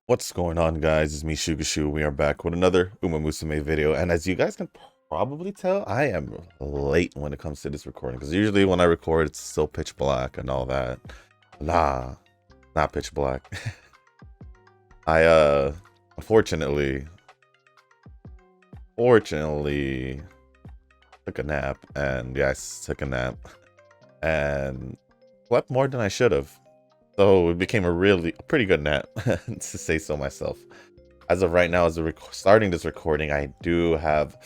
What's going on, guys? It's me, Shugashu. We are back with another Musume video, and as you guys can probably tell, I am late when it comes to this recording, because usually when I record, it's still pitch black and all that. Nah, not pitch black. I unfortunately took a nap, and yes, took a nap, and slept more than I should have. So it became a pretty good nap, to say so myself. As of right now, as starting this recording, I do have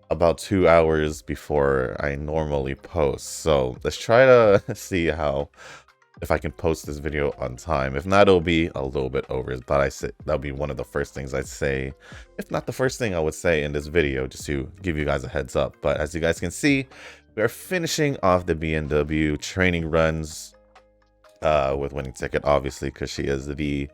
about 2 hours before I normally post. So let's try to see if I can post this video on time. If not, it'll be a little bit over. But that'll be one of the first things I'd say. If not the first thing I would say in this video, just to give you guys a heads up. But as you guys can see, we are finishing off the BNW training runs. With winning ticket, obviously, because she is the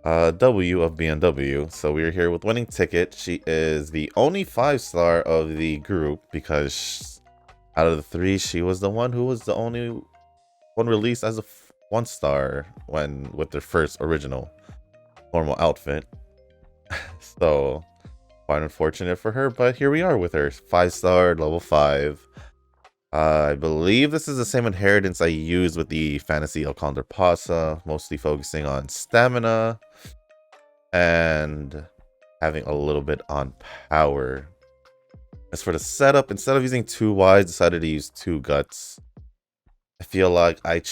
W of BNW. So we're here with winning ticket. She is the only 5-star of the group, because out of the 3, she was the one who was the only one released as a 1-star with their first original normal outfit. So quite unfortunate for her, but here we are with her 5-star level 5. I believe this is the same inheritance I used with the Fantasy El Condorpasa, mostly focusing on stamina and having a little bit on power. As for the setup, instead of using 2 wides, decided to use 2 guts. I feel like I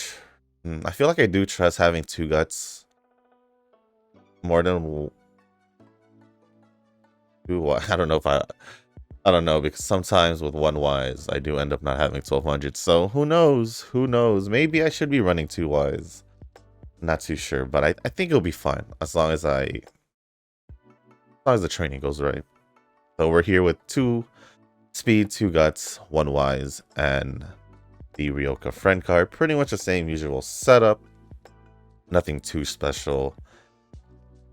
do trust having 2 guts more than 2. I don't know, because sometimes with 1 wise, I do end up not having 1200. So who knows? Who knows? Maybe I should be running 2 wise. Not too sure, but I think it'll be fine as long as the training goes right. So we're here with 2 speed, 2 guts, 1 wise, and the Ryoka friend card. Pretty much the same usual setup. Nothing too special.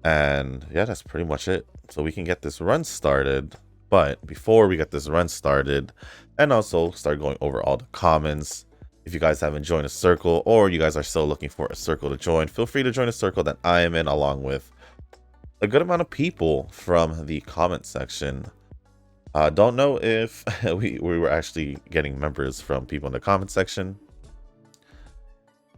And yeah, that's pretty much it. So we can get this run started. But before we get this run started, and also start going over all the comments, if you guys haven't joined a circle, or you guys are still looking for a circle to join, feel free to join a circle that I am in, along with a good amount of people from the comment section. Don't know if we were actually getting members from people in the comment section,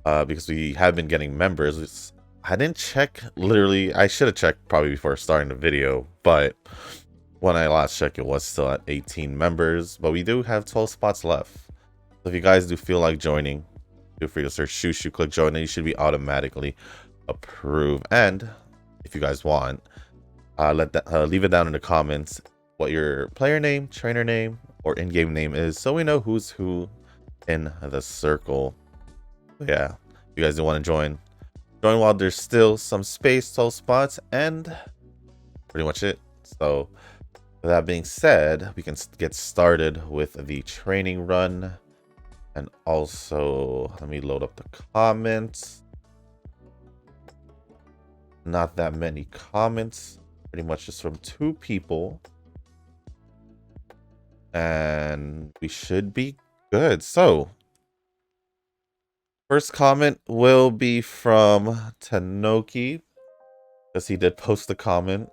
because we have been getting members. I didn't check, literally, I should have checked probably before starting the video, but when I last checked, it was still at 18 members, but we do have 12 spots left. So if you guys do feel like joining, feel free to search Shushu, click join, and you should be automatically approved. And if you guys want, leave it down in the comments what your player name, trainer name, or in-game name is, so we know who's who in the circle. But yeah, if you guys do want to join while there's still some space, 12 spots, and pretty much it. So with that being said, we can get started with the training run. And also, let me load up the comments. Not that many comments, pretty much just from 2 people. And we should be good. So, first comment will be from Tanoki, because he did post a comment.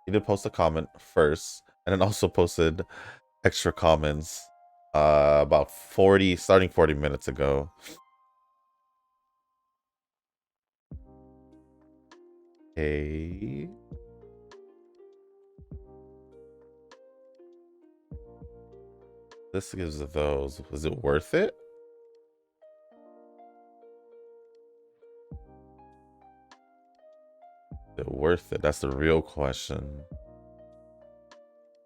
He did post a comment first, and then also posted extra comments about starting 40 minutes ago. Okay. This gives those. Was it worth it? Worth it? That's the real question.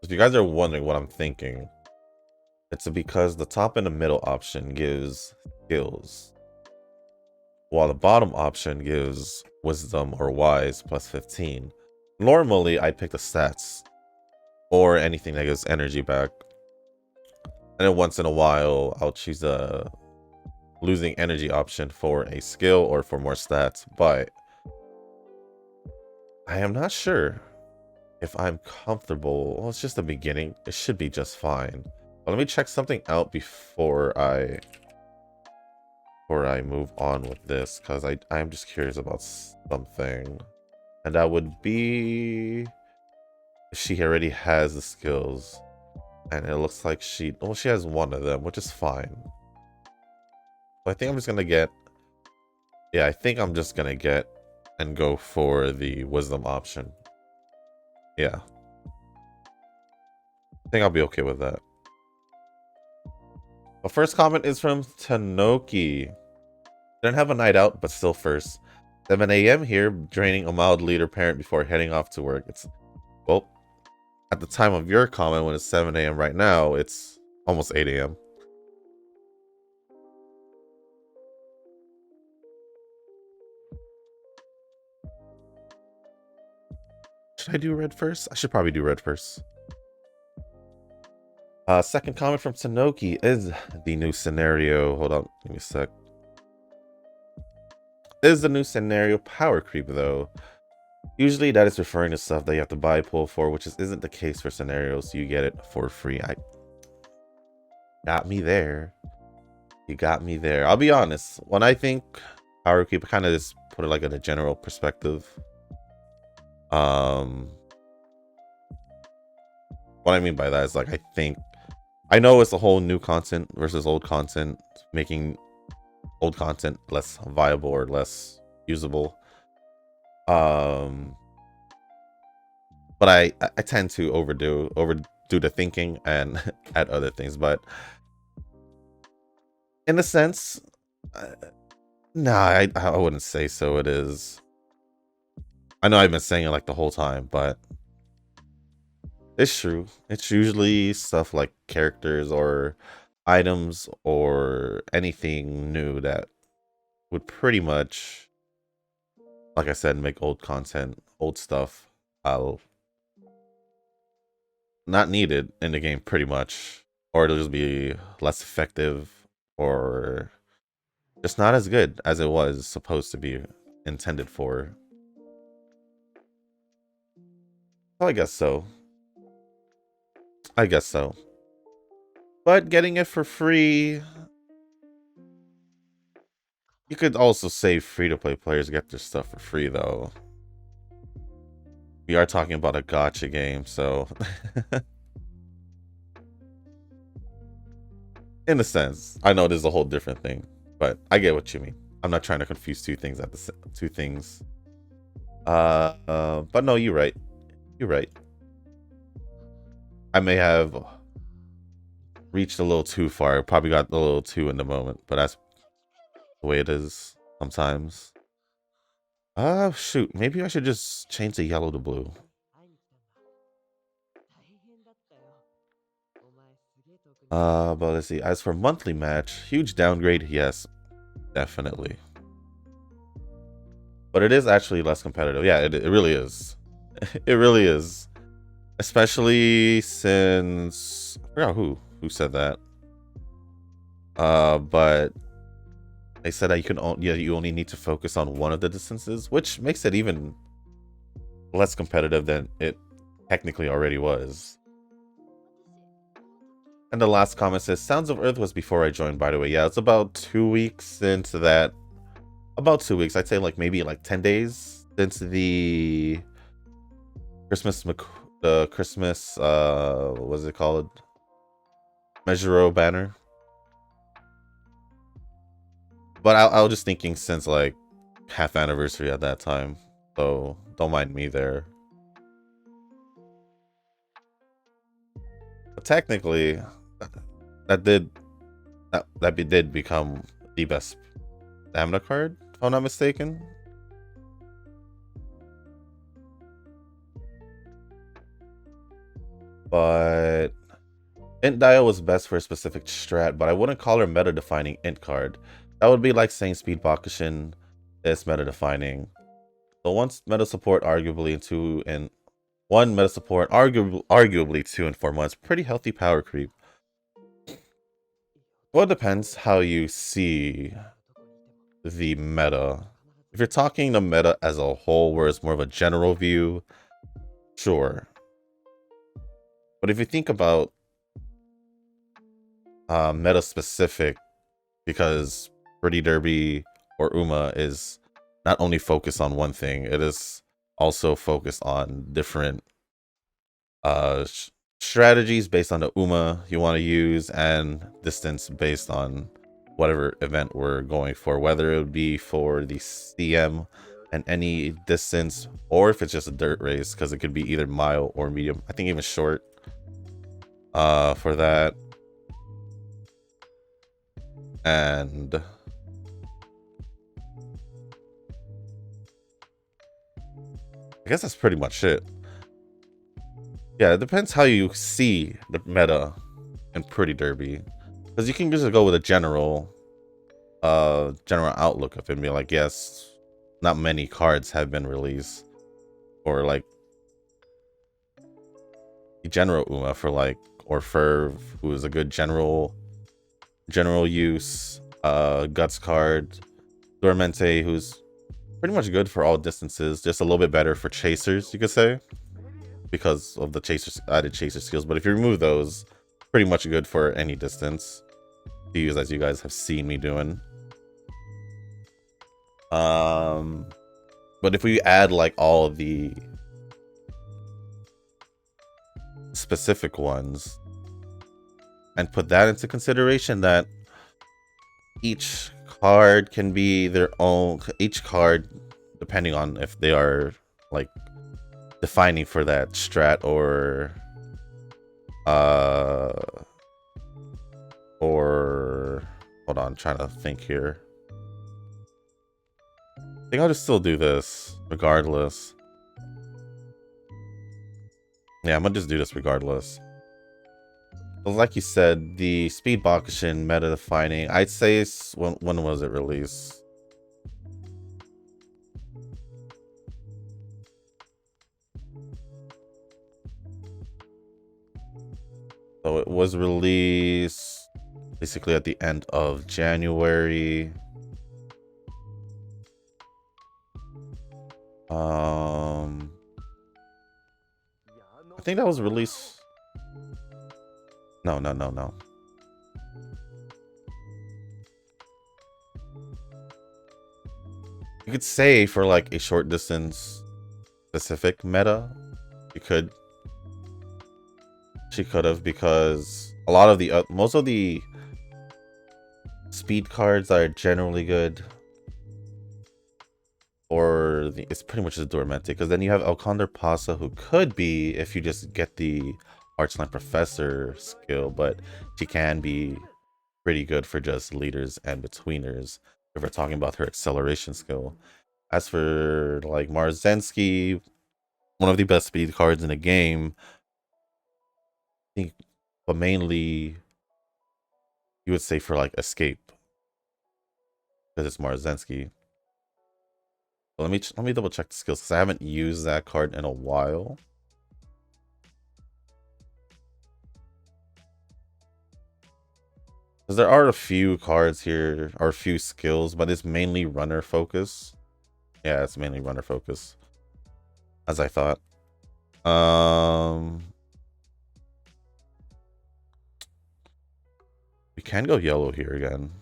If you guys are wondering what I'm thinking, it's because the top and the middle option gives skills, while the bottom option gives wisdom or wise plus 15. Normally, I pick the stats or anything that gives energy back, and then once in a while, I'll choose a losing energy option for a skill or for more stats, but I am not sure if I'm comfortable, well, it's just the beginning. It should be just fine. But let me check something out before I move on with this, because I'm just curious about something. And that would be if she already has the skills. And it looks like she has one of them, which is fine. So I think I'm just gonna get, yeah, I think I'm just gonna get and go for the wisdom option. Yeah. I think I'll be okay with that. The first comment is from Tanoki. Didn't have a night out, but still first. 7 a.m. here, draining a mild leader parent before heading off to work. It's, well, at the time of your comment, when it's 7 a.m. right now, it's almost 8 a.m. Should I do red first? I should probably do red first. Second comment from Tanoki is the new scenario. Hold on, give me a sec. Is the new scenario power creep though? Usually that is referring to stuff that you have to buy pull for, which isn't the case for scenarios. You get it for free. I got me there. You got me there. I'll be honest. When I think power creep, I kind of just put it like in a general perspective. What I mean by that is like I know it's a whole new content versus old content, making old content less viable or less usable. But I tend to overdo the thinking and add other things. But in a sense, nah, I wouldn't say so. It is. I know I've been saying it like the whole time, but it's true. It's usually stuff like characters or items or anything new that would pretty much, like I said, make old content, old stuff, not needed in the game pretty much, or it'll just be less effective or just not as good as it was supposed to be intended for. Well, I guess so. I guess so. But getting it for free, you could also say free-to-play players get their stuff for free, though. We are talking about a gacha game, so... in a sense, I know this is a whole different thing, but I get what you mean. I'm not trying to confuse two things two things. But no, you're right. You're right. I may have reached a little too far. Probably got a little too in the moment, but that's the way it is sometimes. Shoot. Maybe I should just change the yellow to blue. But let's see. As for monthly match, huge downgrade. Yes, definitely. But it is actually less competitive. Yeah, it really is. It really is. Especially since I forgot who said that. But they said that you only need to focus on one of the distances, which makes it even less competitive than it technically already was. And the last comment says, Sounds of Earth was before I joined, by the way. Yeah, it's about 2 weeks into that. About 2 weeks. I'd say like maybe like 10 days since the Christmas, what was it called? Measuro banner. But I was just thinking since like half anniversary at that time. So don't mind me there. But technically, that did become the best stamina card, if I'm not mistaken. But Int Dial was best for a specific strat, but I wouldn't call her meta-defining Int card. That would be like saying Speed Bakushin is meta-defining. So one meta support arguably one meta support arguably 2 and 4 months. Pretty healthy power creep. Well, it depends how you see the meta. If you're talking the meta as a whole, where it's more of a general view, sure. But if you think about meta specific, because Pretty Derby or Uma is not only focused on one thing, it is also focused on different strategies based on the Uma you want to use and distance based on whatever event we're going for, whether it would be for the CM and any distance, or if it's just a dirt race, because it could be either mile or medium. I think even short for that. And I guess that's pretty much it. Yeah, it depends how you see the meta in Pretty Derby, because you can just go with a general outlook of it and be like, yes, not many cards have been released, or like general Uma for like, or Ferv, who is a good general use, Guts card, Dormente, who's pretty much good for all distances, just a little bit better for chasers, you could say, because of the added chaser skills. But if you remove those, pretty much good for any distance to use, as you guys have seen me doing. But if we add like all of the specific ones and put that into consideration, that each card can be their own, each card, depending on if they are like defining for that strat or hold on, I'm trying to think here. I think I'll just still do this regardless. Yeah, I'm gonna just do this regardless. But like you said, the Speed Bakushin meta defining, I'd say when was it released? So it was released basically at the end of January. I think that was released. No. You could say for like a short distance specific meta, she could have, because a lot of the most of the speed cards are generally good, or it's pretty much just Dormente, because then you have Elconder Pasa, who could be, if you just get the Archline Professor skill, but she can be pretty good for just leaders and betweeners if we're talking about her acceleration skill. As for like Marzensky, one of the best speed cards in the game, I think, but mainly you would say for like escape, because it's Marzensky. But let me double check the skills, because I haven't used that card in a while. Because there are a few cards here, or a few skills, but it's mainly runner focus. Yeah, it's mainly runner focus, as I thought. We can go yellow here again.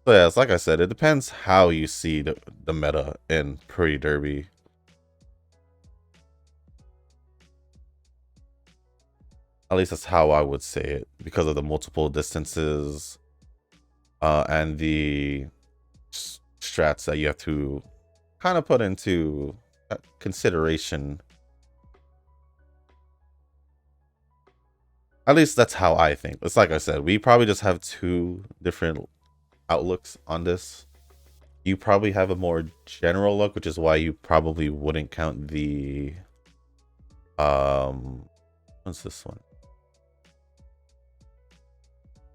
So yeah, it's like I said, it depends how you see the meta in Pretty Derby. At least that's how I would say it, because of the multiple distances and the strats that you have to kind of put into consideration. At least that's how I think. It's like I said, we probably just have two different outlooks on this. You probably have a more general look, which is why you probably wouldn't count the what's this one?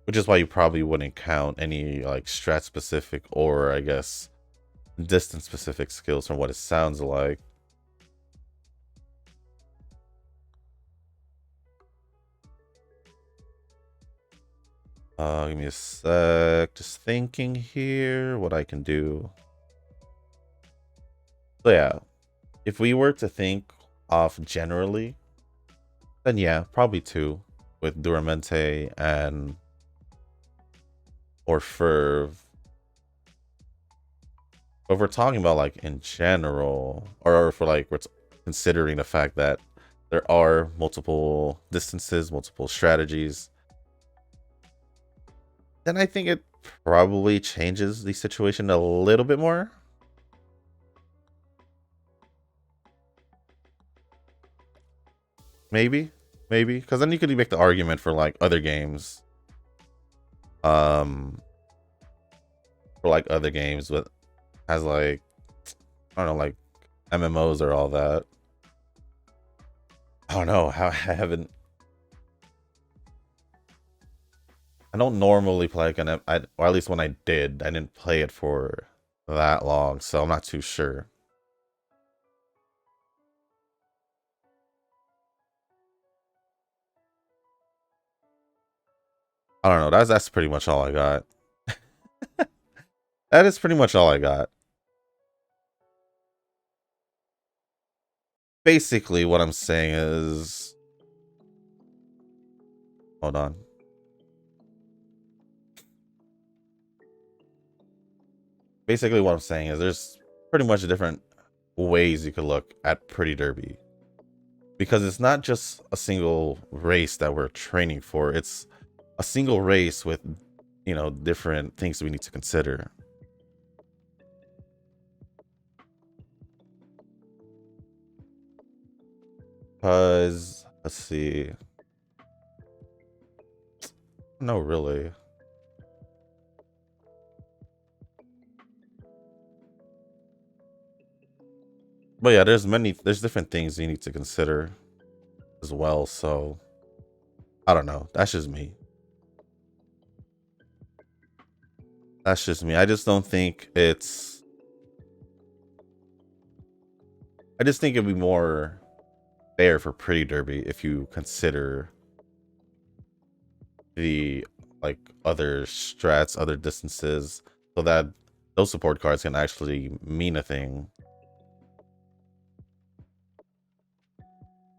Which is why you probably wouldn't count any like strat specific, or I guess distance specific skills from what it sounds like. Give me a sec. Just thinking here what I can do. So yeah, if we were to think off generally, then yeah, probably 2 with Duramente and or Ferv. But if we're talking about like in general, or if we're like considering the fact that there are multiple distances, multiple strategies, then I think it probably changes the situation a little bit more. Maybe, because then you could make the argument for like other games, for like other games with has like I don't know, like MMOs or all that. I don't know how I don't normally play like or at least when I did, I didn't play it for that long, so I'm not too sure. I don't know. That's pretty much all I got. That is pretty much all I got. Basically, what I'm saying is, hold on. Basically, what I'm saying is there's pretty much different ways you could look at Pretty Derby, because it's not just a single race that we're training for. It's a single race with, you know, different things we need to consider. Because, let's see. No, really. But yeah, there's different things you need to consider as well. So, I don't know. That's just me. That's just me. I just don't think it's. I just think it'd be more fair for Pretty Derby if you consider the like other strats, other distances, so that those support cards can actually mean a thing.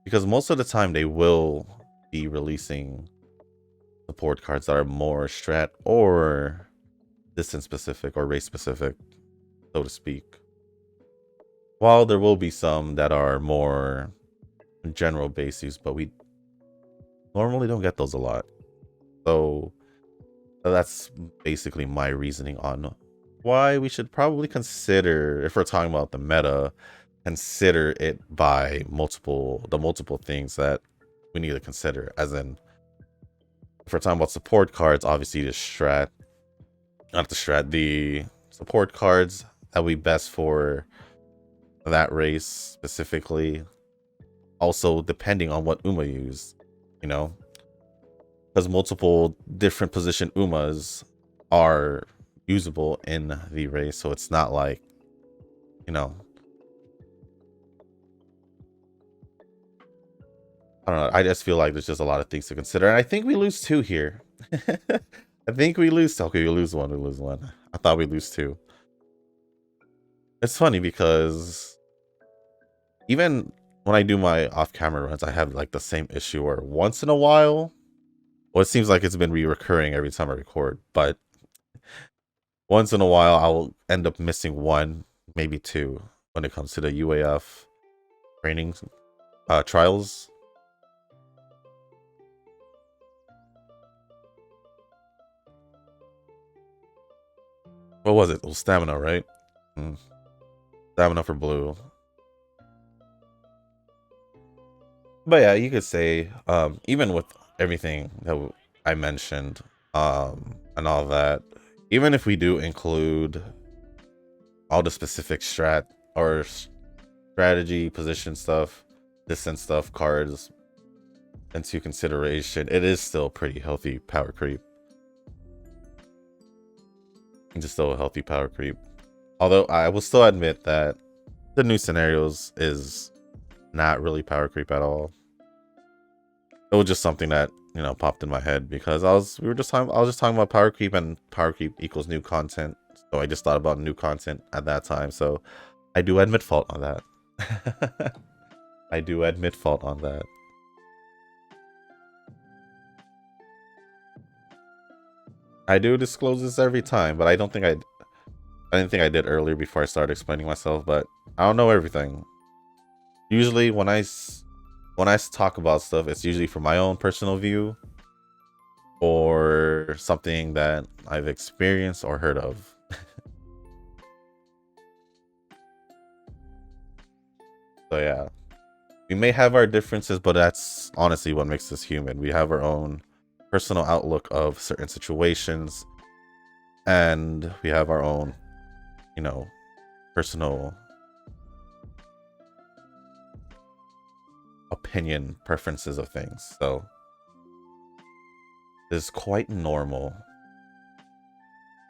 Because most of the time they will be releasing support cards that are more strat or distance specific or race specific, so to speak. While there will be some that are more general bases, but we normally don't get those a lot. So that's basically my reasoning on why we should probably consider, if we're talking about the meta, consider it by the multiple things that we need to consider. As in, if we're talking about support cards, obviously the support cards that would be best for that race specifically. Also, depending on what Uma you use, you know, because multiple different position Umas are usable in the race, so it's not like, you know, I don't know. I just feel like there's just a lot of things to consider, and I think we lose 2 here. I think we lose. Okay, we lose 1. We lose 1. I thought we lose 2. It's funny because even when I do my off-camera runs, I have like the same issue where once in a while, well, it seems like it's been recurring every time I record, but once in a while I'll end up missing 1, maybe 2 when it comes to the UAF training trials. What was it? It was stamina, right? Stamina for blue. But yeah, you could say, even with everything that I mentioned, and all that, even if we do include all the specific strat or strategy, position stuff, distance stuff, cards into consideration, it is still pretty healthy power creep. It's still a healthy power creep. Although I will still admit that the new scenarios is not really power creep at all. It was just something that popped in my head because I was just talking about power creep, and power creep equals new content. So I just thought about new content at that time. So I do admit fault on that. I do admit fault on that. I do disclose this every time, but I didn't think I did earlier before I started explaining myself, but I don't know everything. Usually when I talk about stuff, it's usually from my own personal view or something that I've experienced or heard of. So yeah, we may have our differences, but that's honestly what makes us human. We have our own personal outlook of certain situations, and we have our own, personal opinion, preferences of things. So it's quite normal.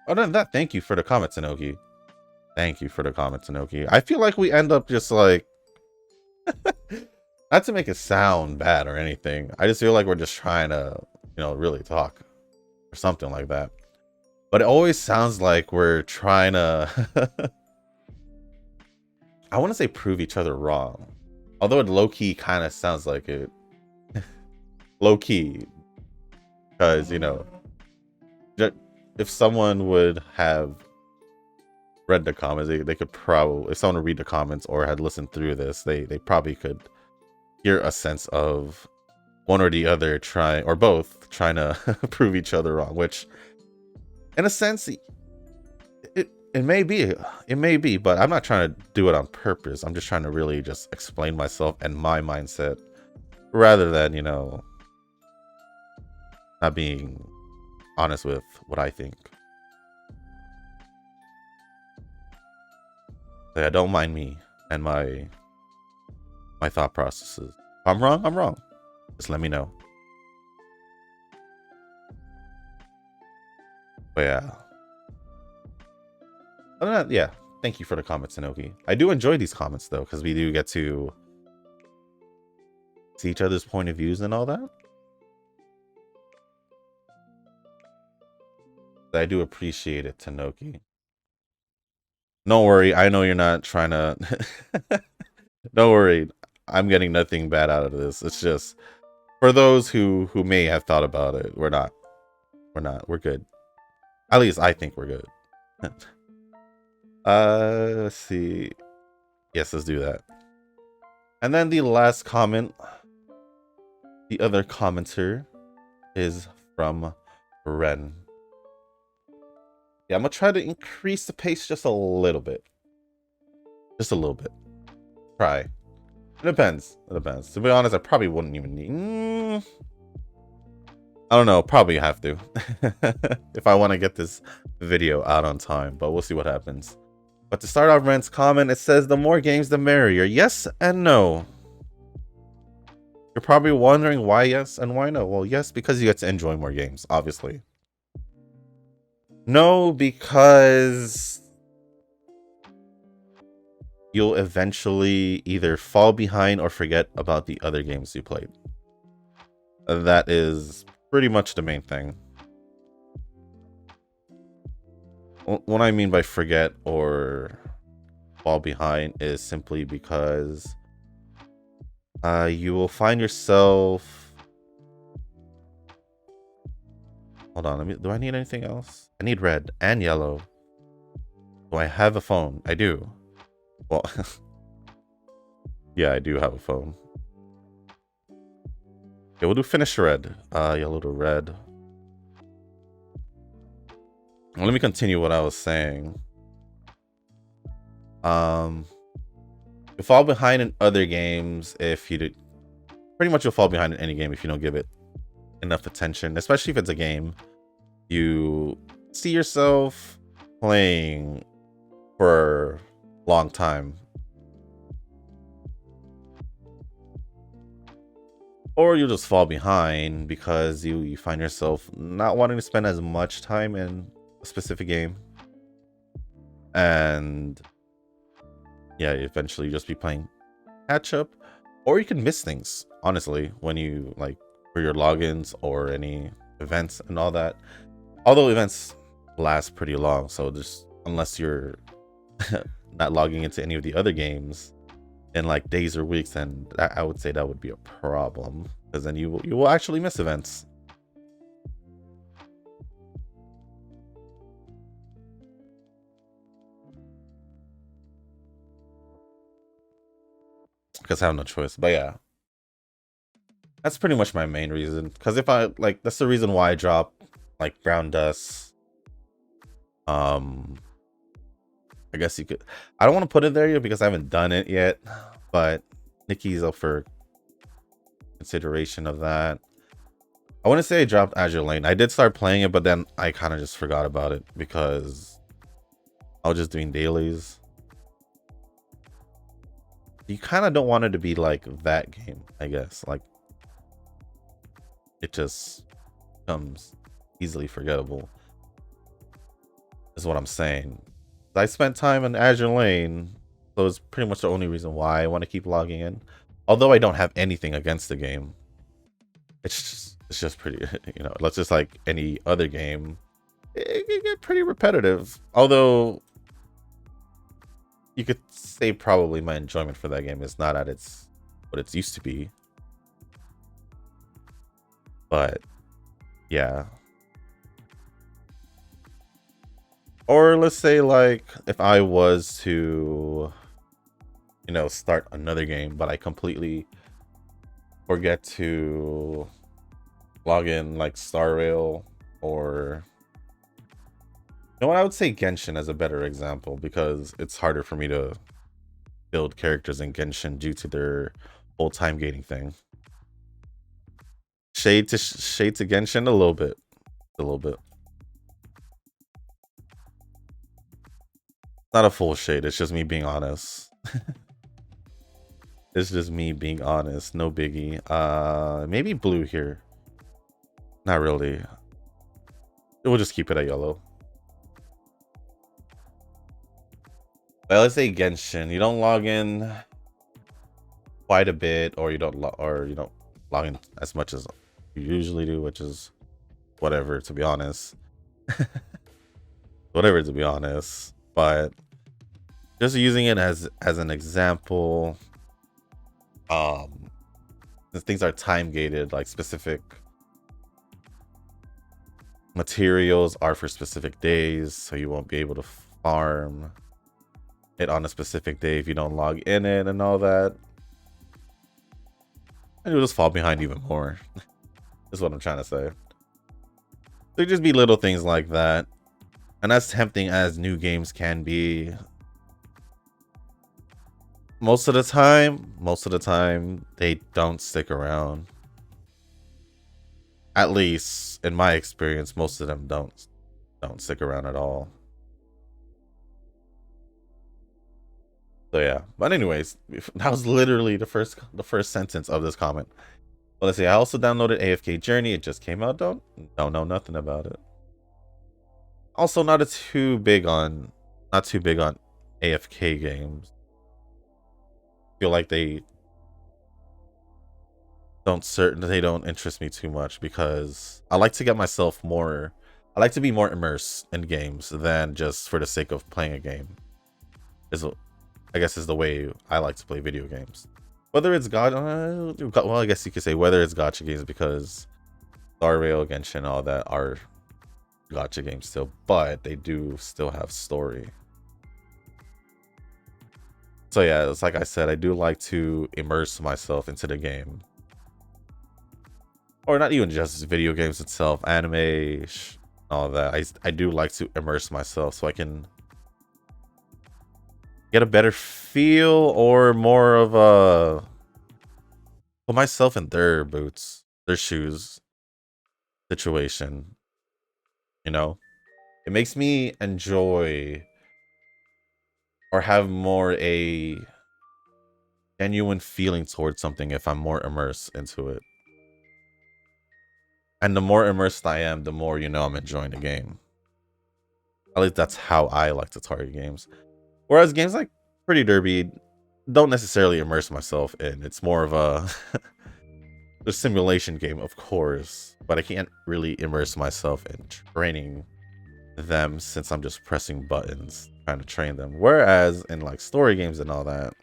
Other than that, thank you for the comment, Tanoki. Thank you for the comment, Tanoki. I feel like we end up just like not to make it sound bad or anything. I just feel like we're just trying to, really talk or something like that. But it always sounds like we're trying to I want to say prove each other wrong. Although it low-key kind of sounds like it. Low-key. Because, if someone would have read the comments, they could probably, if someone would read the comments or had listened through this, they probably could hear a sense of one or the other trying, or both, trying to prove each other wrong, which, in a sense, it may be, but I'm not trying to do it on purpose. I'm just trying to really just explain myself and my mindset, rather than, not being honest with what I think. So yeah, don't mind me and my thought processes. If I'm wrong, I'm wrong. Just let me know. But yeah. Other than that, yeah. Thank you for the comments, Sanoki. I do enjoy these comments though, because we do get to see each other's point of views and all that. I do appreciate it, Tanoki. Don't worry, I know you're not trying to don't worry, I'm getting nothing bad out of this. It's just for those who may have thought about it, we're not. We're good. At least I think we're good. Let's see. Yes, let's do that. And then the last comment, the other commenter, is from Ren. Yeah, I'm gonna try to increase the pace just a little bit. Just a little bit. Try. It depends. It depends. To be honest, I probably wouldn't even need... I don't know. Probably have to. if I want to get this video out on time. But we'll see what happens. But to start off Ren's comment, it says, the more games, the merrier. Yes and no. You're probably wondering why yes and why no. Well, yes, because you get to enjoy more games, obviously. No, because you'll eventually either fall behind or forget about the other games you played. That is pretty much the main thing. What I mean by forget or fall behind is simply because you will find yourself... Hold on, do I need anything else? I need red and yellow. Do I have a phone? I do. Well, yeah, I do have a phone. Okay, we'll do finish red. Yellow to red. Well, let me continue what I was saying. You fall behind in other games if you do. Pretty much you'll fall behind in any game if you don't give it enough attention, especially if it's a game you see yourself playing for a long time. Or you'll just fall behind because you find yourself not wanting to spend as much time in a specific game. And yeah, eventually you'll just be playing catch up. Or you can miss things, honestly, when you like for your logins or any events and all that. Although events last pretty long, so just unless you're not logging into any of the other games in like days or weeks, then I would say that would be a problem, because then you will actually miss events. Because I have no choice. But yeah, that's pretty much my main reason. Because if I like, that's the reason why I drop like brown dust. I guess you could. I don't want to put it there yet because I haven't done it yet. But Nikki's up for consideration of that. I want to say I dropped Azure Lane. I did start playing it, but then I kind of just forgot about it because I was just doing dailies. You kind of don't want it to be like that game, I guess. Like, it just becomes easily forgettable, is what I'm saying. I spent time in Azure Lane, so it's pretty much the only reason why I want to keep logging in. Although I don't have anything against the game. It's just pretty, you know, let's just like any other game, it can get pretty repetitive. Although you could say probably my enjoyment for that game is not at its what it's used to be. But yeah. Or let's say like if I was to, you know, start another game, but I completely forget to log in like Star Rail, or you know what, I would say Genshin as a better example, because it's harder for me to build characters in Genshin due to their whole time gating thing. Shade to Genshin a little bit. Not a full shade, it's just me being honest. It's just me being honest, no biggie. Maybe blue here. Not really. We'll just keep it at yellow. But let's say Genshin, you don't log in quite a bit, or you don't log in as much as you usually do, which is whatever, to be honest. Whatever, to be honest. But just using it as an example, since things are time gated, like specific materials are for specific days, so you won't be able to farm it on a specific day if you don't log in it and all that, and you'll just fall behind even more. Is what I'm trying to say. There just be little things like that, and as tempting as new games can be, most of the time they don't stick around. At least in my experience, most of them don't stick around at all. So yeah, but anyways, that was literally the first sentence of this comment. Well, let's see. I also downloaded AFK Journey. It just came out. Don't know nothing about it. Also, not too big on AFK games. Feel like they don't interest me too much, because I like to get myself more. I like to be more immersed in games than just for the sake of playing a game. I guess is the way I like to play video games. Whether it's well, I guess you could say whether it's gacha games, because Star Rail, Genshin, all that are gacha games still, but they do still have story. So yeah, it's like I said, I do like to immerse myself into the game. Or not even just video games itself, anime, all that. I do like to immerse myself so I can get a better feel, or more of a put myself in their boots, their shoes situation. You know, it makes me enjoy or have more a genuine feeling towards something if I'm more immersed into it. And the more immersed I am, the more, you know, I'm enjoying the game. At least that's how I like to target games. Whereas games like Pretty Derby don't necessarily immerse myself in. It's more of a the simulation game, of course, but I can't really immerse myself in training them since I'm just pressing buttons trying to train them. Whereas in like story games and all that,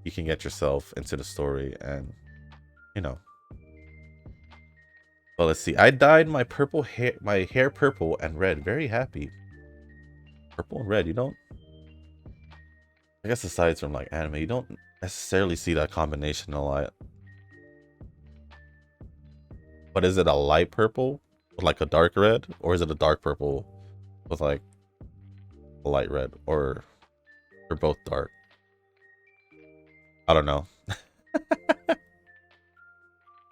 you can get yourself into the story and, you know. Well, let's see. I dyed my hair purple and red. Very happy. Purple and red. You don't. I guess aside from like anime, you don't necessarily see that combination a lot. But is it a light purple with like a dark red, or is it a dark purple with like a light red, or they're both dark? I don't know.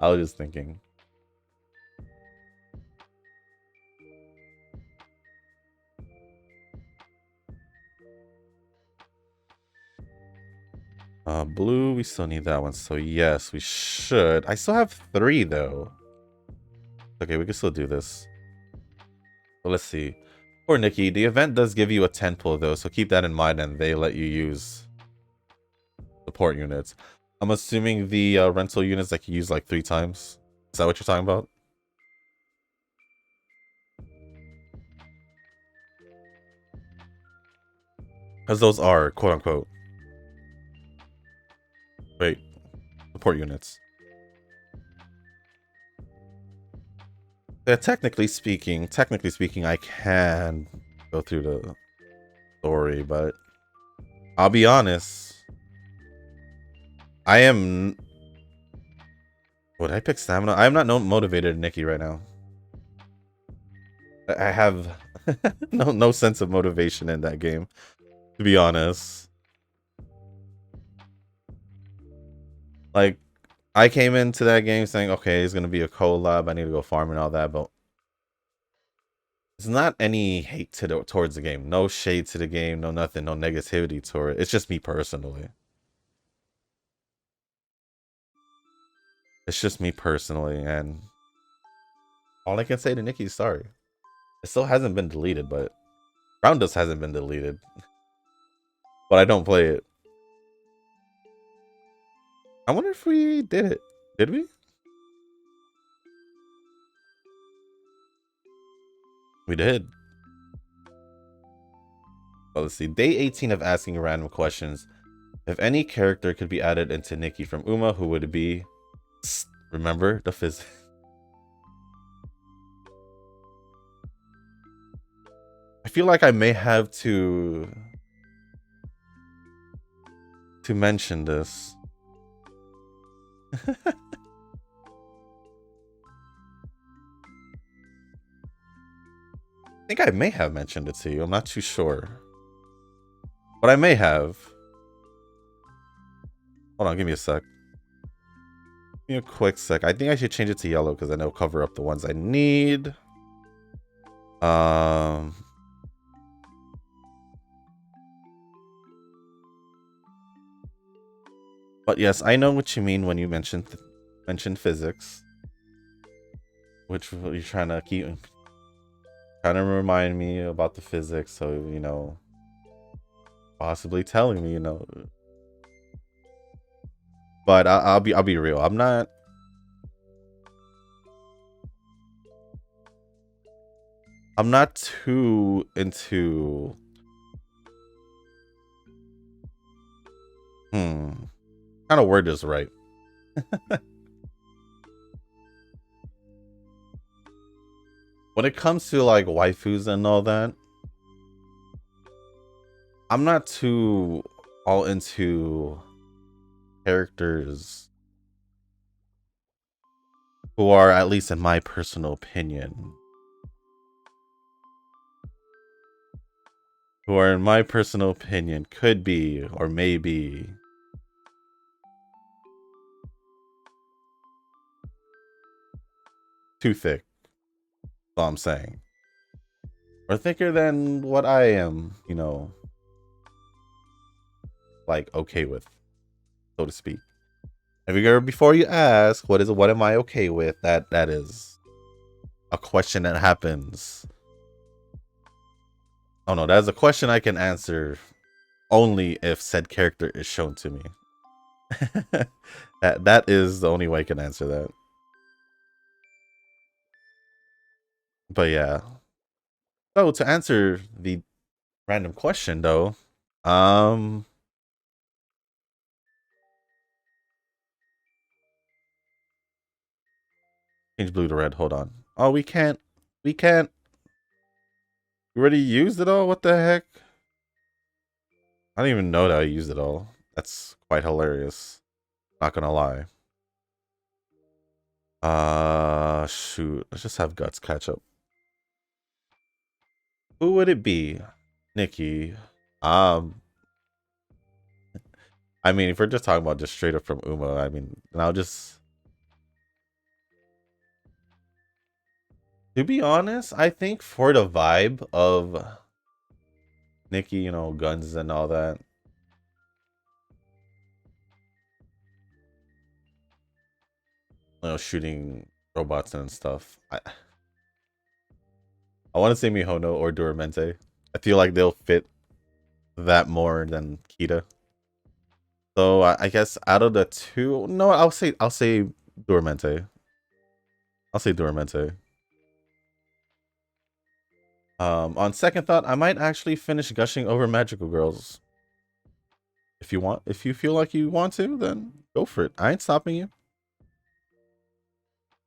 I was just thinking. Blue, we still need that one. So yes, we should. I still have 3 though. Okay, we can still do this. But let's see. For Nikki, the event does give you a 10 pull though, so keep that in mind and they let you use support units. I'm assuming the rental units that you use like 3 times. Is that what you're talking about? Because those are quote unquote. Wait, support units. Yeah, technically speaking, I can go through the story, but I'll be honest. I am. Would I pick stamina? I am not motivated, Nikki, right now. I have no sense of motivation in that game, to be honest. Like, I came into that game saying, okay, it's gonna be a collab. I need to go farm and all that, but it's not any hate towards the game. No shade to the game. No nothing. No negativity toward it. It's just me personally. It's just me personally, and all I can say to Nikki is sorry. It still hasn't been deleted, but Round Dust hasn't been deleted. But I don't play it. I wonder if we did it. Did we? We did. Well, let's see. Day 18 of asking random questions. If any character could be added into Nikki from Uma, who would it be? Remember the physics. I feel like I may have to mention this. I think I may have mentioned it to you. I'm not too sure. But I may have. Hold on, give me a sec. Give me a quick sec. I think I should change it to yellow because then it'll cover up the ones I need. But yes, I know what you mean when you mentioned physics. Which you're trying to remind me about the physics, so you know, possibly telling me, you know. But I'll be real. I'm not too into kind of word is right. When it comes to like waifus and all that, I'm not too all into characters who are, at least in my personal opinion, could be or may be too thick. That's all I'm saying. Or thicker than what I am, you know, like okay with, so to speak. Before you ask, what am I okay with? That is a question that happens. Oh no, that is a question I can answer only if said character is shown to me. That is the only way I can answer that. But yeah. So to answer the random question though, change blue to red. Hold on. Oh, we can't. We can't. We already used it all. What the heck? I don't even know that I used it all. That's quite hilarious. Not gonna lie. Shoot. Let's just have Guts catch up. Who would it be? Nikki. Um, I mean, if we're just talking about just straight up from Uma, I mean, and I'll just. To be honest, I think for the vibe of Nikki, you know, guns and all that. You know, shooting robots and stuff. I want to say Mihono or Duramente. I feel like they'll fit that more than Kita. So I guess out of the two, no, I'll say Duramente. I'll say Duramente. On second thought, I might actually finish gushing over Magical Girls. If you want, if you feel like you want to, then go for it. I ain't stopping you.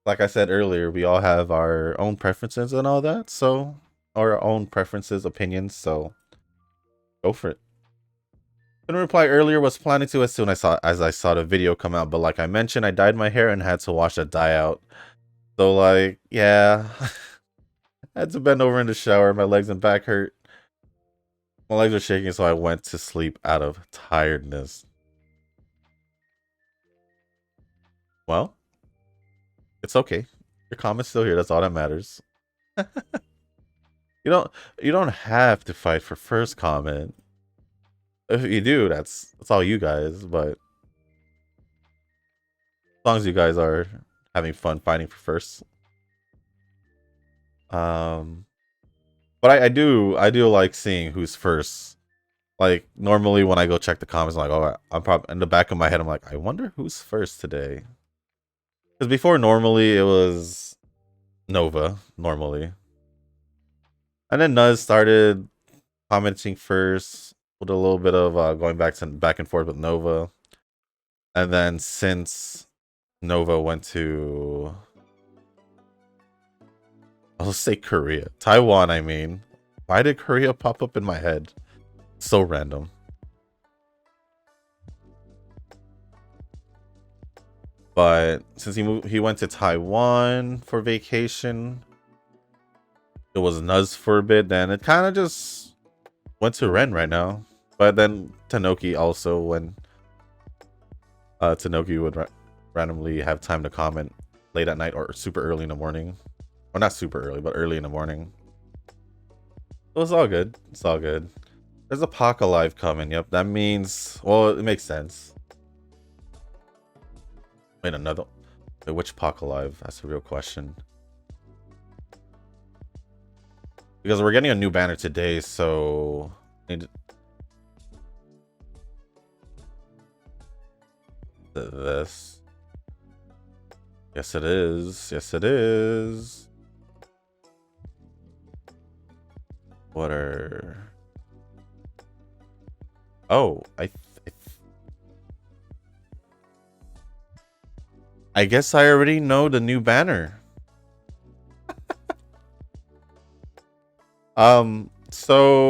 Like I said earlier, we all have our own preferences and all that, so our own preferences, opinions, so go for it. Couldn't reply earlier, was planning to as soon as I saw the video come out, but like I mentioned, I dyed my hair and had to wash that dye out. So like, yeah. I had to bend over in the shower, my legs and back hurt. My legs are shaking, so I went to sleep out of tiredness. Well, it's okay. Your comment's still here, that's all that matters. You don't have to fight for first comment. If you do, that's all you guys, but as long as you guys are having fun fighting for first. But I do like seeing who's first. Like normally when I go check the comments, I'm like, oh, I'm probably in the back of my head, I'm like, I wonder who's first today. Because before normally it was Nova, normally. And then Nuz started commenting first with a little bit of going back and forth with Nova. And then since Nova went to, I'll say Korea. Taiwan, I mean. Why did Korea pop up in my head? So random. But since he went to Taiwan for vacation, it was Nuz for a bit, then it kind of just went to Ren right now. But then Tanoki also, when Tanoki would randomly have time to comment late at night or super early in the morning. Or not super early, but early in the morning. So it's all good. It's all good. There's a Pac Alive coming. Yep, that means, well, it makes sense. Wait, another. Wait, which Pac Alive? That's a real question. Because we're getting a new banner today, so this. Yes, it is. Yes, it is. What are? Oh, I guess I already know the new banner. So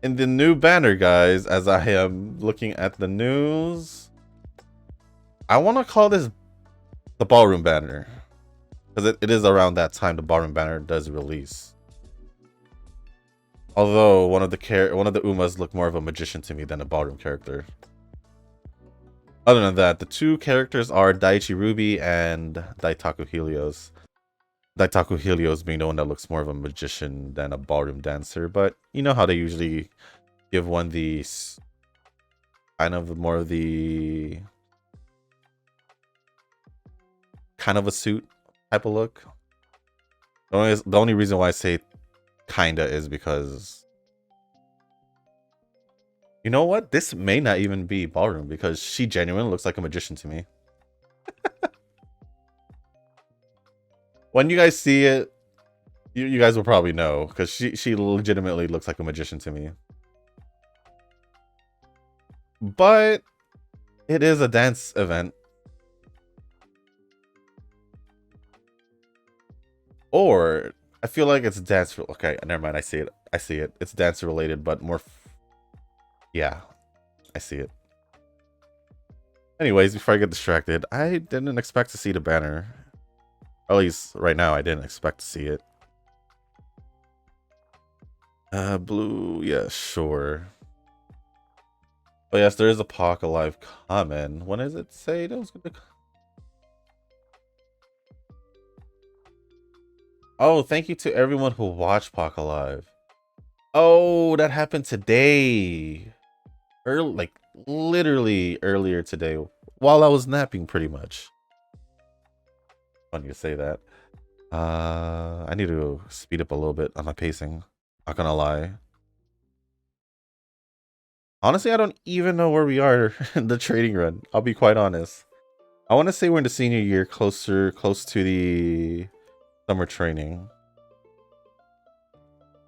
in the new banner, guys, as I am looking at the news, I want to call this the ballroom banner because it is around that time the ballroom banner does release. Although one of the Umas look more of a magician to me than a ballroom character. Other than that, the two characters are Daichi Ruby and Daitaku Helios. Daitaku Helios being the one that looks more of a magician than a ballroom dancer, but you know how they usually give one the kind of more of the kind of a suit type of look. The only reason why I say kinda is because You know what? This may not even be ballroom because she genuinely looks like a magician to me. When you guys see it, you guys will probably know because she legitimately looks like a magician to me. But it is a dance event. Or I feel like it's dance. Okay, never mind. I see it. I see it. It's dance related, but more. Yeah, I see it. Anyways, before I get distracted, I didn't expect to see the banner. Or at least right now, I didn't expect to see it. Blue. Yeah, sure. Oh yes, there is a Pock Alive comment. When does it say that was gonna? Oh, thank you to everyone who watched Pock Alive. Oh, that happened today. Early, like literally earlier today, while I was napping, pretty much. Funny to say that. I need to speed up a little bit on my pacing. Not gonna lie. Honestly, I don't even know where we are in the trading run. I'll be quite honest. I want to say we're in the senior year, close to the summer training.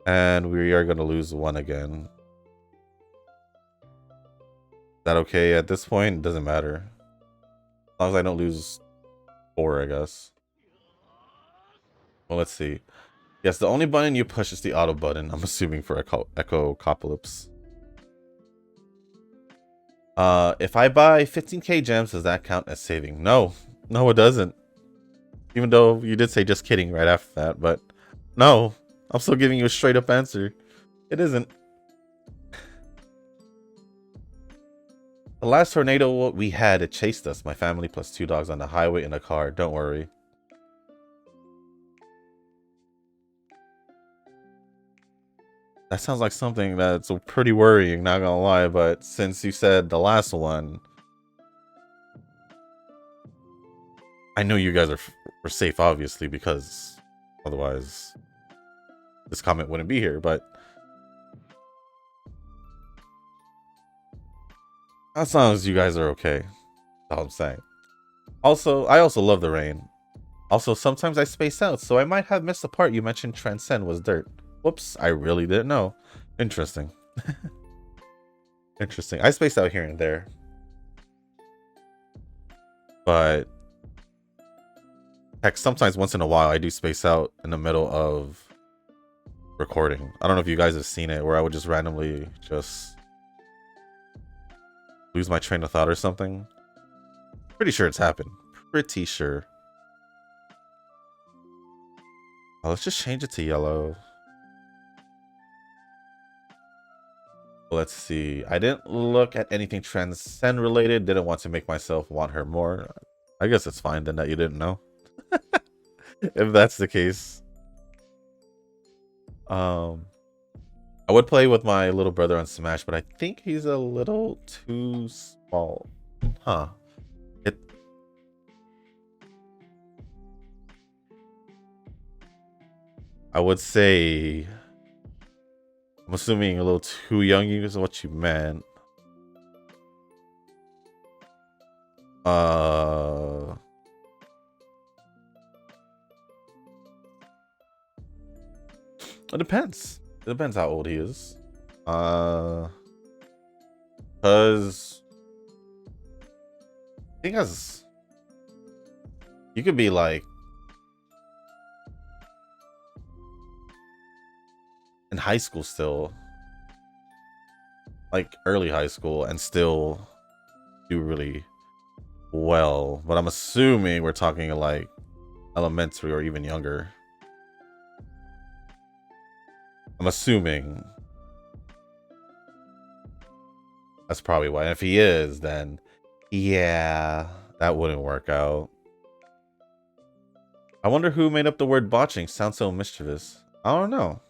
And we are gonna lose one again. Is that okay at this point? It doesn't matter. As long as I don't lose 4, I guess. Well, let's see. Yes, the only button you push is the auto button. I'm assuming for Echo Copolyps. If I buy 15k gems, does that count as saving? No, it doesn't. Even though you did say just kidding right after that, but no, I'm still giving you a straight up answer. It isn't. The last tornado we had, it chased us. My family plus 2 dogs on the highway in a car. Don't worry. That sounds like something that's pretty worrying, not gonna lie, but since you said the last one, I know you guys are safe, obviously, because otherwise this comment wouldn't be here, but as long as you guys are okay, that's all I'm saying. Also, I also love the rain. Also, sometimes I space out, so I might have missed the part you mentioned Transcend was dirt. Whoops, I really didn't know. Interesting. Interesting. I spaced out here and there. But heck, sometimes once in a while I do space out in the middle of recording. I don't know if you guys have seen it where I would just randomly just lose my train of thought or something. Pretty sure it's happened. Pretty sure. Oh, let's just change it to yellow. Let's see. I didn't look at anything Transcend related. Didn't want to make myself want her more. I guess it's fine then that you didn't know. If that's the case. I would play with my little brother on Smash, but I think he's a little too small. Huh. I would say, I'm assuming a little too young is what you meant. It depends. It depends how old he is. Cause I think as you could be like in high school still, like early high school, and still do really well. But I'm assuming we're talking like elementary or even younger. I'm assuming that's probably why. And if he is, then yeah, that wouldn't work out. I wonder who made up the word botching. Sounds so mischievous. I don't know.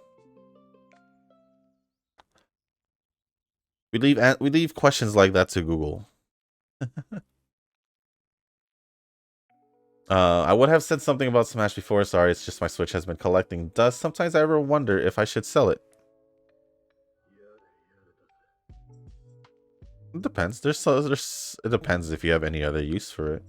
We leave questions like that to Google. I would have said something about Smash before. Sorry, it's just my Switch has been collecting dust. Sometimes I ever wonder if I should sell it. It depends. It depends if you have any other use for it.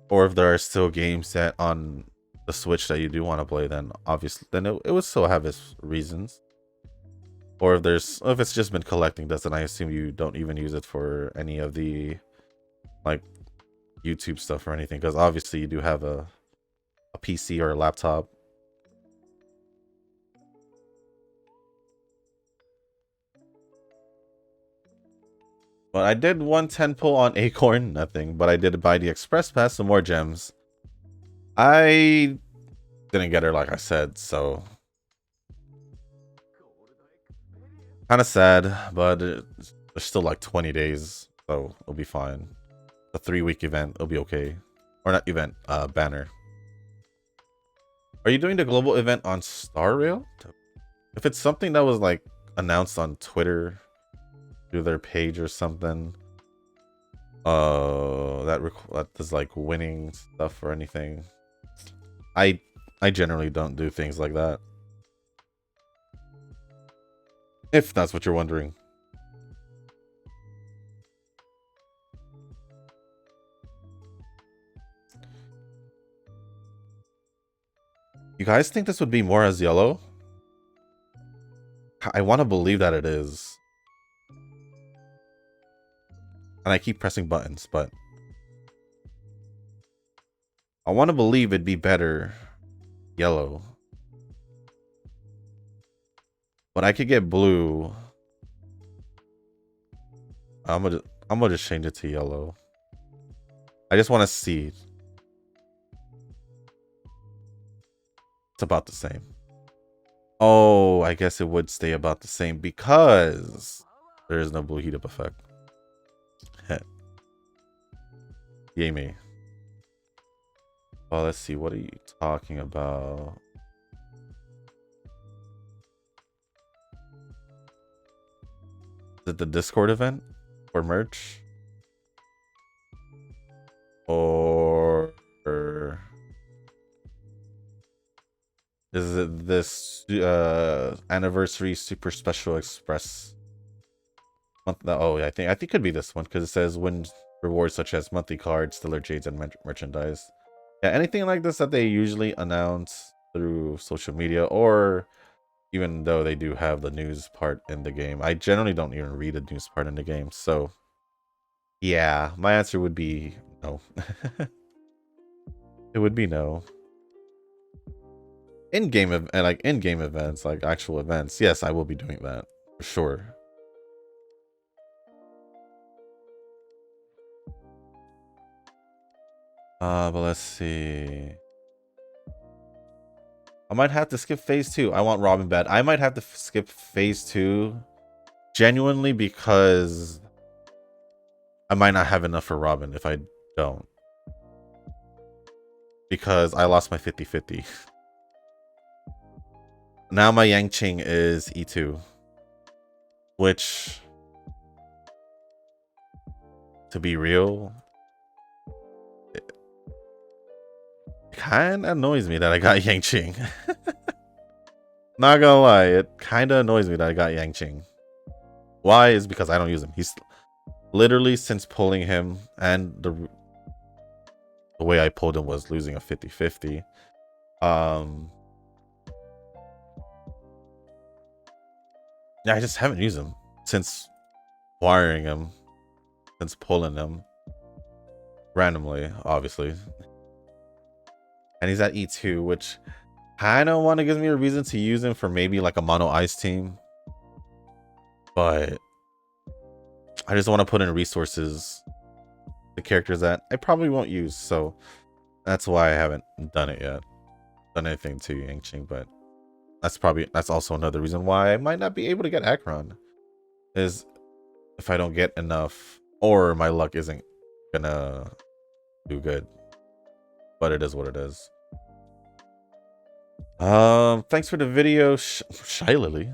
Or if there are still games that on the Switch that you do want to play, then obviously then it would still have its reasons. Or if it's just been collecting dust, then I assume you don't even use it for any of the like YouTube stuff or anything, because obviously you do have a PC or a laptop. But I did 110 pull on Acorn, nothing. But I did buy the Express Pass, some more gems. I didn't get her, like I said, so kind of sad. But there's still like 20 days, so it'll be fine. A 3-week event, it'll be okay. Or not event, banner. Are you doing the global event on Star Rail? If it's something that was like announced on Twitter through their page or something, that is like winning stuff or anything, I generally don't do things like that, if that's what you're wondering. You guys think this would be more as yellow? I want to believe that it is. And I keep pressing buttons, but I want to believe it'd be better yellow. But I could get blue. I'm gonna just change it to yellow. I just want to see. It's about the same. Oh, I guess it would stay about the same because there is no blue heat up effect. Yay me. Well, let's see. What are you talking about? Is it the Discord event or merch? Or is it this anniversary super special express month? Oh, I think it could be this one because it says win rewards such as monthly cards, Stellar Jades, and merchandise. Yeah, anything like this that they usually announce through social media, or even though they do have the news part in the game. I generally don't even read the news part in the game, so yeah, my answer would be no. It would be no. In-game events, like actual events, yes, I will be doing that for sure. But let's see. I might have to skip phase 2. I want Robin bad. I might have to skip phase 2 genuinely because I might not have enough for Robin if I don't. Because I lost my 50-50. Now my Yangqing is E2. Which, to be real, it kind of annoys me that I got Yangqing. Not gonna lie, it kind of annoys me that I got Yangqing. Why? Is because I don't use him. He's literally, since pulling him, and the way I pulled him was losing a 50-50. Yeah, I just haven't used him since wiring him, since pulling him randomly, obviously. And he's at E2, which kind of want to give me a reason to use him for maybe like a mono ice team, but I just want to put in resources, the characters that I probably won't use, so that's why I haven't done it yet, done anything to Yangqing. But that's also another reason why I might not be able to get Akron, is if I don't get enough, or my luck isn't gonna do good. But it is what it is. Thanks for the video, Shy Lily.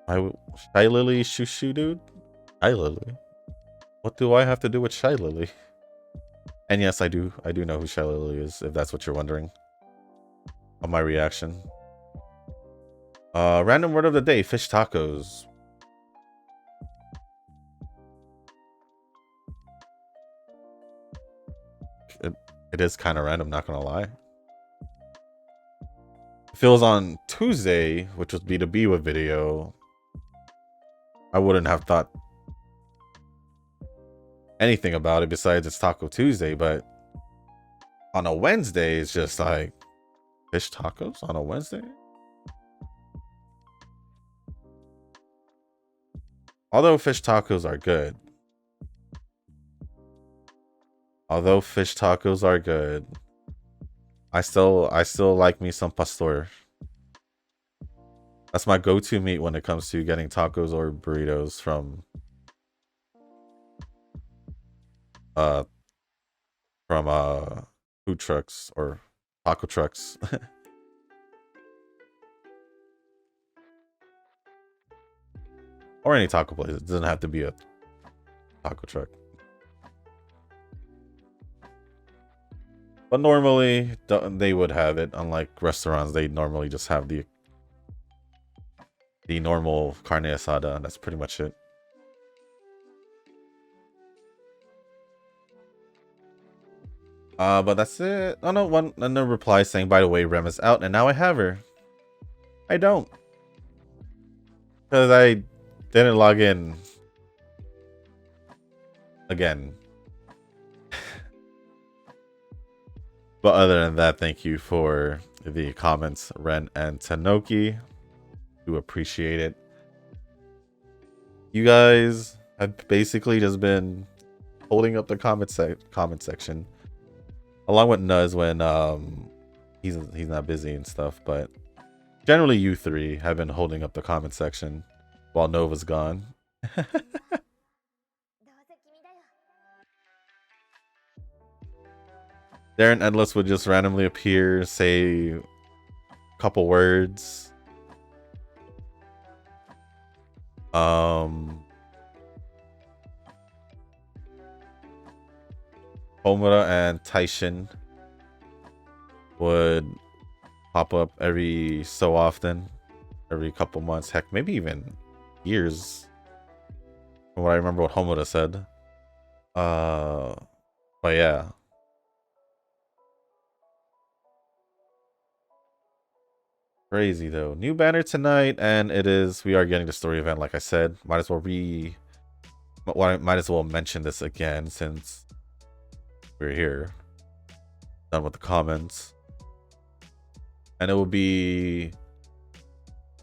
Shy Lily Shoo dude? Shy Lily. What do I have to do with Shy Lily? And yes, I do know who Shy Lily is, if that's what you're wondering. On my reaction. Random word of the day, fish tacos. It is kind of random, not gonna lie. If it was on Tuesday, which would be the Biwa video, I wouldn't have thought anything about it besides it's Taco Tuesday, but on a Wednesday, it's just like fish tacos on a Wednesday. Although fish tacos are good. I still like me some pastor. That's my go-to meat when it comes to getting tacos or burritos from food trucks or taco trucks. Or any taco place. It doesn't have to be a taco truck. But normally they would have it. Unlike restaurants, they normally just have the normal carne asada. That's pretty much it. But that's it. Oh no, another reply saying, by the way, Rem is out and now I have her. I don't. Because I didn't log in again. But other than that, thank you for the comments, Ren and Tanoki. Do appreciate it. You guys have basically just been holding up the comment section, along with Nuz when he's not busy and stuff. But generally, you three have been holding up the comment section while Nova's gone. Darren Endless would just randomly appear, say a couple words. Homura and Taishin would pop up every so often, every couple months, heck, maybe even years. From what I remember what Homura said. But yeah. Crazy though. New banner tonight, and we are getting the story event, like I said. Might as well mention this again since we're here. Done with the comments. And it will be,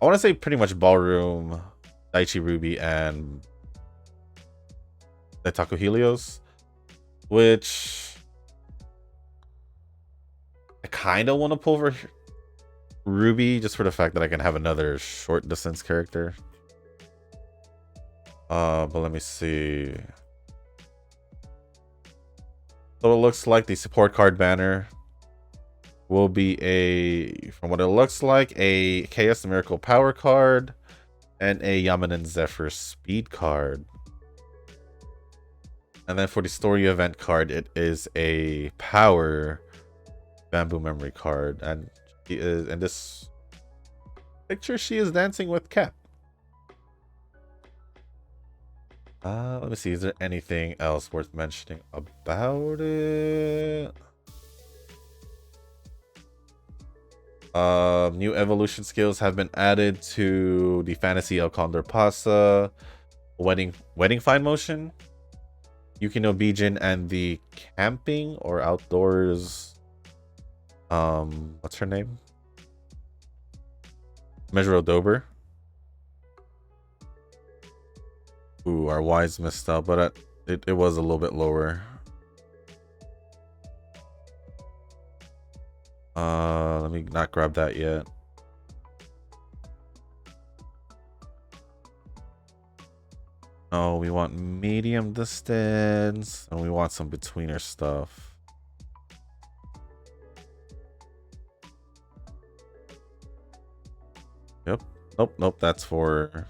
I want to say pretty much Ballroom, Daichi Ruby, and Taco Helios, which I kind of want to pull for Ruby just for the fact that I can have another short distance character. But let me see. So it looks like the support card banner will be from what it looks like, a Chaos Miracle Power card and a Yamanin Zephyr Speed card. And then for the story event card, it is a Power Bamboo Memory card, and she is in this picture. She is dancing with Cap. Let me see. Is there anything else worth mentioning about it? New evolution skills have been added to the Fantasy El Condor Pasa wedding fine motion, Yukino Bijin, and the camping or outdoors. What's her name? Measure Dober. Ooh, our Y's messed up, but it was a little bit lower. Let me not grab that yet. No, we want medium distance, and we want some betweener stuff. Yep. Nope. That's for.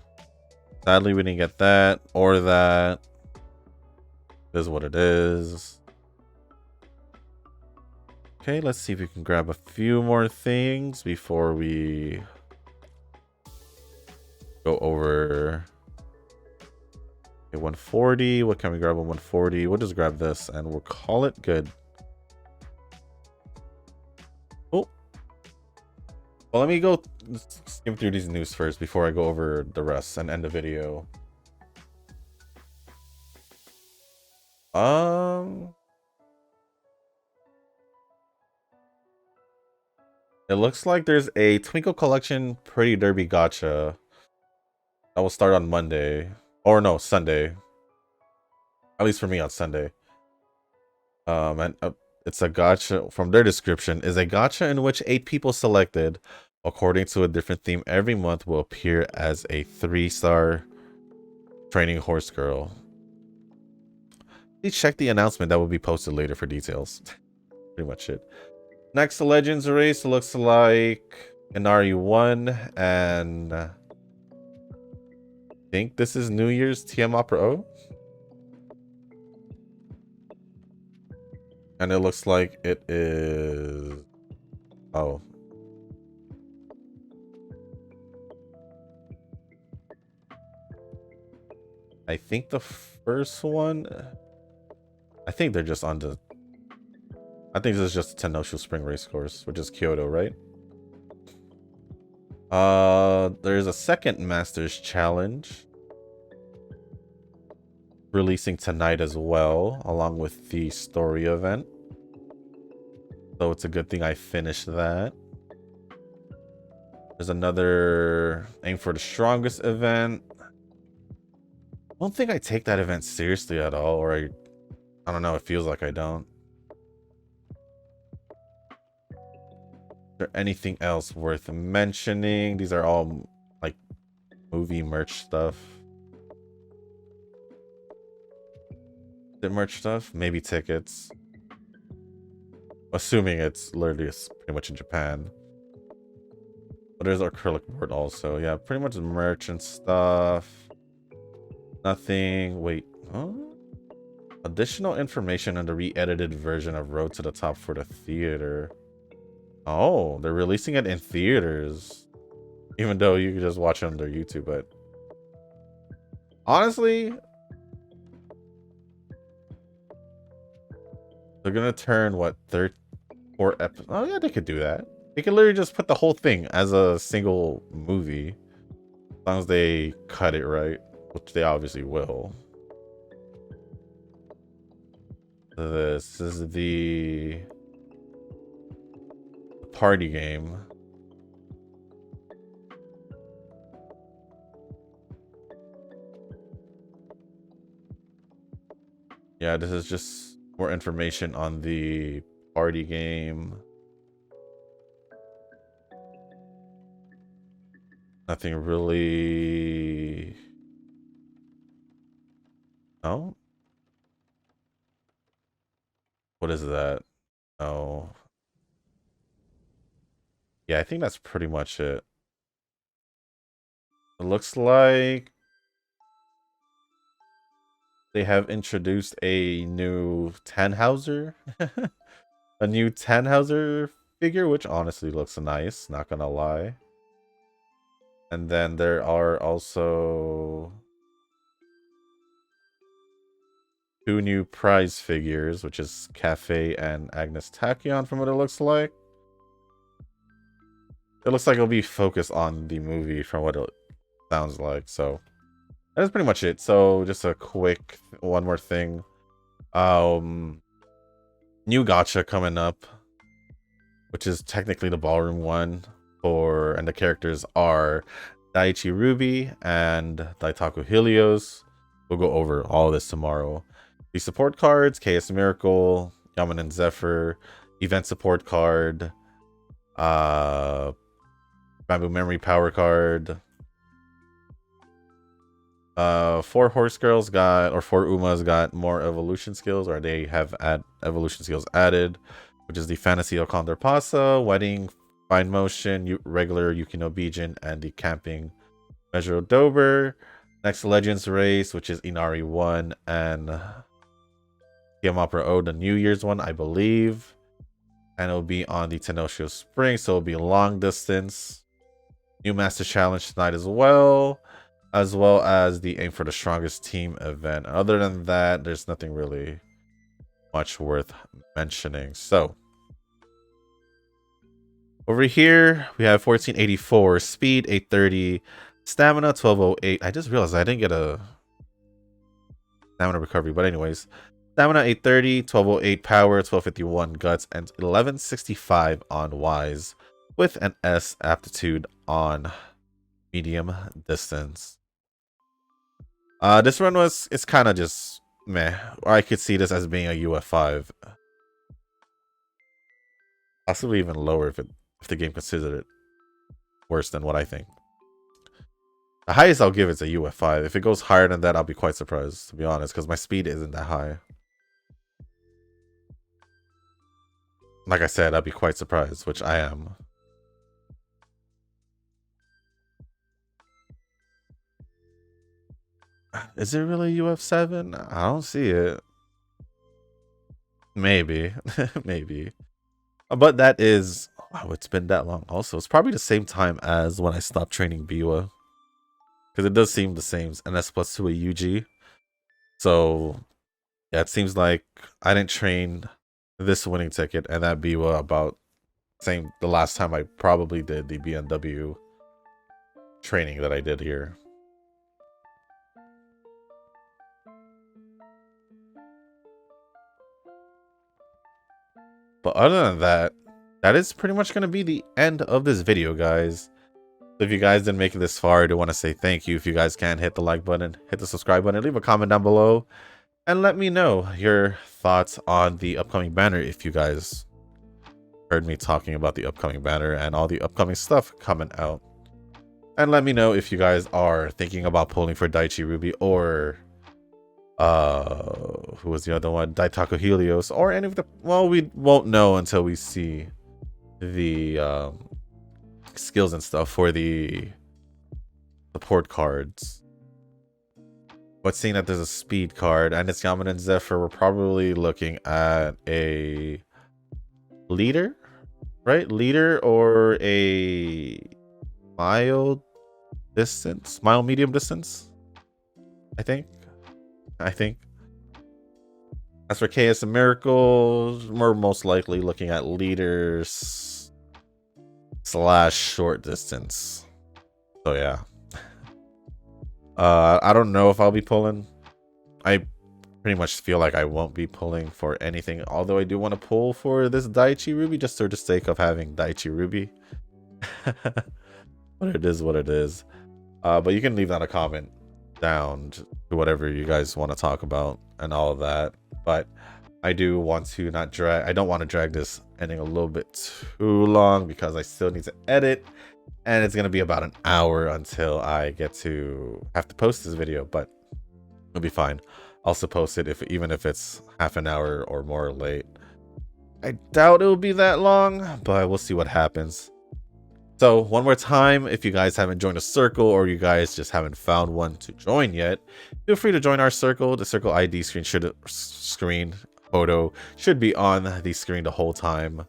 Sadly, we didn't get that or that. It is what it is. Okay, let's see if we can grab a few more things before we go over. Okay, 140. What can we grab on 140? We'll just grab this and we'll call it good. Oh. Well, let me go skim through these news first before I go over the rest and end the video. It looks like there's a Twinkle Collection Pretty Derby Gacha that will start on Monday. Or no, Sunday. At least for me on Sunday. And it's a gacha, from their description, is a gacha in which 8 people selected, according to a different theme every month, will appear as a 3-star training horse girl. Please check the announcement that will be posted later for details. Pretty much it. Next Legends race looks like an RE1, and I think this is New Year's TM Opera O. And it looks like it is... Oh. I think the first one... I think they're just on the... I think this is just Tennoshu Spring Race Course, which is Kyoto, right? There's a second Masters Challenge releasing tonight as well, along with the story event. So it's a good thing I finished that. There's another Aim for the Strongest event. I don't think I take that event seriously at all, or I don't know, it feels like I don't. Is there anything else worth mentioning? These are all like movie merch stuff. Is it merch stuff? Maybe tickets. Assuming it's literally pretty much in Japan. But there's acrylic board also. Yeah, pretty much merch and stuff. Nothing. Wait. Huh? Additional information on the re-edited version of Road to the Top for the theater. Oh, they're releasing it in theaters. Even though you can just watch it on their YouTube, but honestly, they're gonna turn what 4 episodes. Oh yeah, they could do that. They could literally just put the whole thing as a single movie, as long as they cut it right, which they obviously will. This is the party game. Yeah, this is just more information on the party game. Nothing really. Oh, what is that? Oh, yeah, I think that's pretty much it. It looks like they have introduced a new Tannhauser. A new Tannhauser figure, which honestly looks nice, not gonna lie. And then there are also 2 new prize figures, which is Cafe and Agnes Tachyon from what it looks like. It looks like it'll be focused on the movie from what it sounds like. So that's pretty much it. So just a quick one more thing. New gacha coming up, which is technically the ballroom one and the characters are Daiichi Ruby and Daitaku Helios. We'll go over all of this tomorrow. The support cards: KS Miracle, Yaman and Zephyr, event support card, Bamboo Memory Power card. 4 horse girls got, or 4 Umas got more evolution skills, or they have evolution skills added, which is the Fantasy of Condor Pasa, Wedding, Fine Motion, regular Yukino Bijin, and the Camping Measure Dober. Next Legends race, which is Inari 1 and TM Opera O, the New Year's one, I believe. And it'll be on the Tennoshu Spring, so it'll be long distance. New Master Challenge tonight as well as the Aim for the Strongest Team event. Other than that, there's nothing really much worth mentioning. So over here, we have 1484, speed 830, stamina 1208. I just realized I didn't get a stamina recovery, but anyways, stamina 830, 1208 power, 1251 guts, and 1165 on wise, with an S aptitude on medium distance. This run it's kind of just meh. Or I could see this as being a UF5, possibly even lower if the game considered it worse than what I think. The highest I'll give is a UF5. If it goes higher than that, I'll be quite surprised, to be honest, because my speed isn't that high. Like I said, I'd be quite surprised, which I am. Is it really UF7? I don't see it. Maybe. Maybe. But that is... Wow, it's been that long. Also, it's probably the same time as when I stopped training Biwa. Because it does seem the same. NS plus 2 a UG. So, yeah, it seems like I didn't train this winning ticket and that Biwa about the last time I probably did the BNW training that I did here. But other than that, that is pretty much going to be the end of this video, guys. So if you guys didn't make it this far, I do want to say thank you. If you guys can, hit the like button, hit the subscribe button, leave a comment down below, and let me know your thoughts on the upcoming banner if you guys heard me talking about the upcoming banner and all the upcoming stuff coming out. And let me know if you guys are thinking about pulling for Daichi Ruby or who was the other one, Daitaku Helios, or any of the... Well, we won't know until we see the skills and stuff for the support cards. But seeing that there's a speed card and it's Yaman and Zephyr, we're probably looking at a leader, right? Leader or a mild medium distance, I think. As for KS and Miracles, we're most likely looking at leaders / short distance. So yeah. I don't know if I'll be pulling. I pretty much feel like I won't be pulling for anything, although I do want to pull for this Daichi Ruby just for the sake of having Daichi Ruby. But it is what it is. But you can leave down a comment down to whatever you guys want to talk about and all of that. But I do want to I don't want to drag this ending a little bit too long because I still need to edit, and it's going to be about an hour until I get to have to post this video, but it'll be fine. I'll also post it even if it's half an hour or more late. I doubt it will be that long, but we'll see what happens. So one more time, if you guys haven't joined a circle or you guys just haven't found one to join yet, feel free to join our circle. The circle ID screen photo should be on the screen the whole time.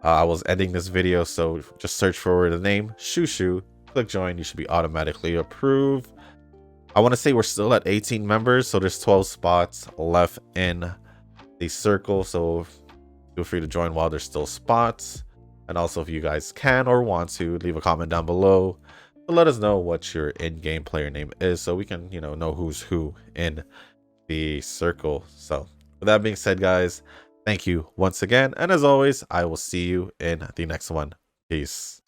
I was editing this video, so just search for the name Shushu, click join, you should be automatically approved. I want to say we're still at 18 members, so there's 12 spots left in the circle, so feel free to join while there's still spots. And also, if you guys can or want to, leave a comment down below to let us know what your in-game player name is, so we can, know who's who in the circle. So with that being said, guys, thank you once again, and as always, I will see you in the next one. Peace.